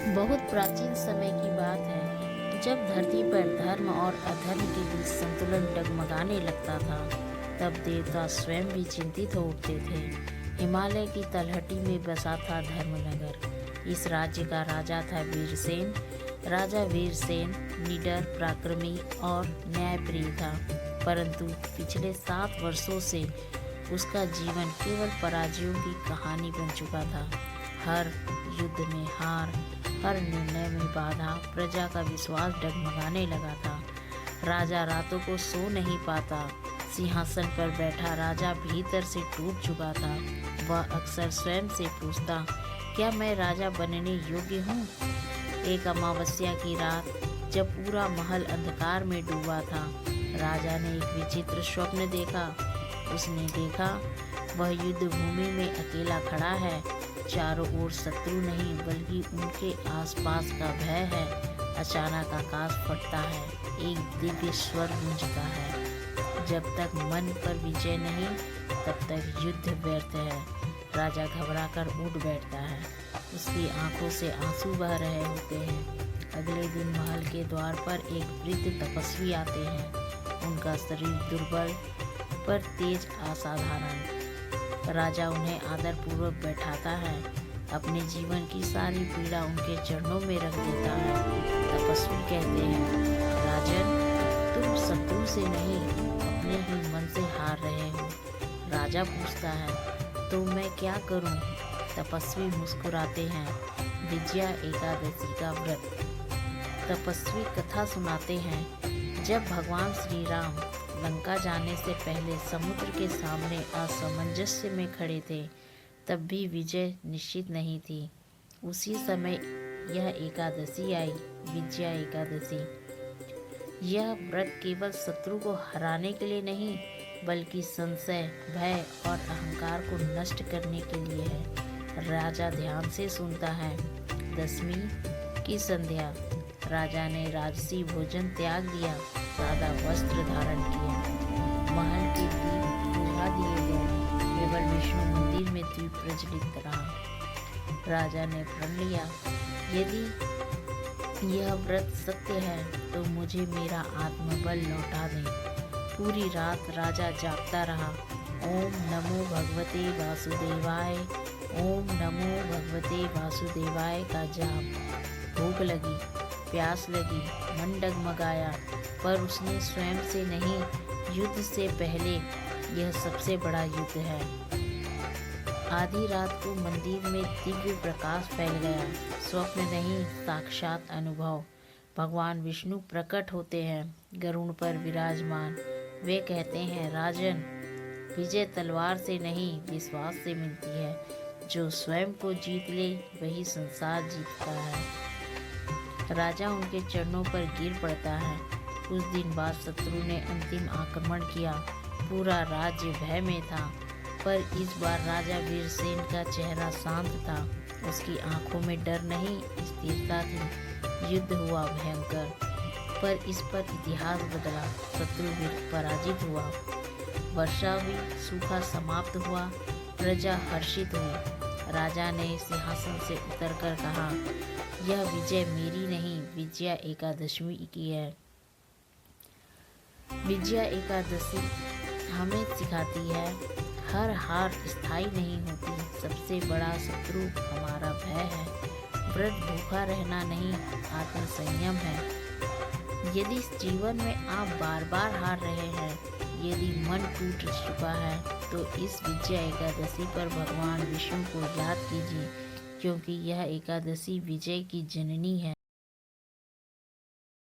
बहुत प्राचीन समय की बात है जब धरती पर धर्म और अधर्म के बीच संतुलन डगमगाने लगता था। तब देवता स्वयं भी चिंतित हो उठते थे। हिमालय की तलहटी में बसा था धर्मनगर। इस राज्य का राजा था वीरसेन। राजा वीरसेन निडर, पराक्रमी और न्यायप्रिय था, परंतु पिछले 7 वर्षों से उसका जीवन केवल पराजयों की कहानी बन चुका था। हर युद्ध में हार, हर निर्णय में बाधा, प्रजा का विश्वास डगमगाने लगा था। राजा रातों को सो नहीं पाता। सिंहासन पर बैठा राजा भीतर से टूट चुका था। वह अक्सर स्वयं से पूछता, क्या मैं राजा बनने योग्य हूँ? एक अमावस्या की रात, जब पूरा महल अंधकार में डूबा था, राजा ने एक विचित्र स्वप्न देखा। उसने देखा वह युद्ध भूमि में अकेला खड़ा है। चारों ओर शत्रु नहीं बल्कि उनके आसपास का भय है। अचानक आकाश फटता है, एक दिव्य स्वर गूंजता है, जब तक मन पर विजय नहीं तब तक युद्ध व्यर्थ है। राजा घबराकर उठ बैठता है। उसकी आंखों से आंसू बह रहे होते हैं। अगले दिन महल के द्वार पर एक वृद्ध तपस्वी आते हैं। उनका शरीर दुर्बल पर तेज असाधारण। राजा उन्हें आदरपूर्वक बैठाता है, अपने जीवन की सारी पीड़ा उनके चरणों में रख देता है। तपस्वी कहते हैं, राजन, तुम शत्रु से नहीं अपने ही मन से हार रहे हो। राजा पूछता है, तो मैं क्या करूं? तपस्वी मुस्कुराते हैं, विजया एकादशी का व्रत। तपस्वी कथा सुनाते हैं, जब भगवान श्री राम लंका जाने से पहले समुद्र के सामने असमंजस्य में खड़े थे, तब भी विजय निश्चित नहीं थी। उसी समय यह एकादशी आई, विजया एकादशी। यह व्रत केवल शत्रु को हराने के लिए नहीं, बल्कि संशय, भय और अहंकार को नष्ट करने के लिए है। राजा ध्यान से सुनता है। 10वीं की संध्या। राजा ने राजसी भोजन त्याग दिया, सादा वस्त्र धारण किया। महल के दीप बुझा दिए गए, केवल विष्णु मंदिर में दीप प्रज्वलित रहा। राजा ने प्रण लिया, यदि यह व्रत सत्य है तो मुझे मेरा आत्मबल लौटा दें। पूरी रात राजा जागता रहा। ओम नमो भगवते वासुदेवाय, ओम नमो भगवते वासुदेवाय का जाप। भूख लगी, प्यास लगी, मन डगमगाया, पर उसने स्वयं से नहीं, युद्ध से पहले यह सबसे बड़ा युद्ध है। आधी रात को मंदिर में दिव्य प्रकाश फैल गया। स्वप्न नहीं, साक्षात अनुभव। भगवान विष्णु प्रकट होते हैं, गरुड़ पर विराजमान। वे कहते हैं, राजन, विजय तलवार से नहीं विश्वास से मिलती है। जो स्वयं को जीत ले वही संसार जीतता है। राजा उनके चरणों पर गिर पड़ता है। कुछ दिन बाद शत्रु ने अंतिम आक्रमण किया। पूरा राज्य भय में था, पर इस बार राजा वीरसेन का चेहरा शांत था। उसकी आंखों में डर नहीं, स्थिरता थी। युद्ध हुआ भयंकर, पर इस पर इतिहास बदला। शत्रु पराजित हुआ। वर्षा हुई, सूखा समाप्त हुआ, प्रजा हर्षित हुई। राजा ने सिंहासन से उतरकर कहा, यह विजय मेरी नहीं, विजया एकादशी की है। विजया एकादशी हमें सिखाती है, हर हार स्थायी नहीं होती। सबसे बड़ा शत्रु हमारा भय है। व्रत भूखा रहना नहीं, आत्मसंयम है। यदि इस जीवन में आप बार बार हार रहे हैं, यदि मन टूट चुका है, तो इस विजया एकादशी पर भगवान विष्णु को याद कीजिए, क्योंकि यह एकादशी विजय की जननी है।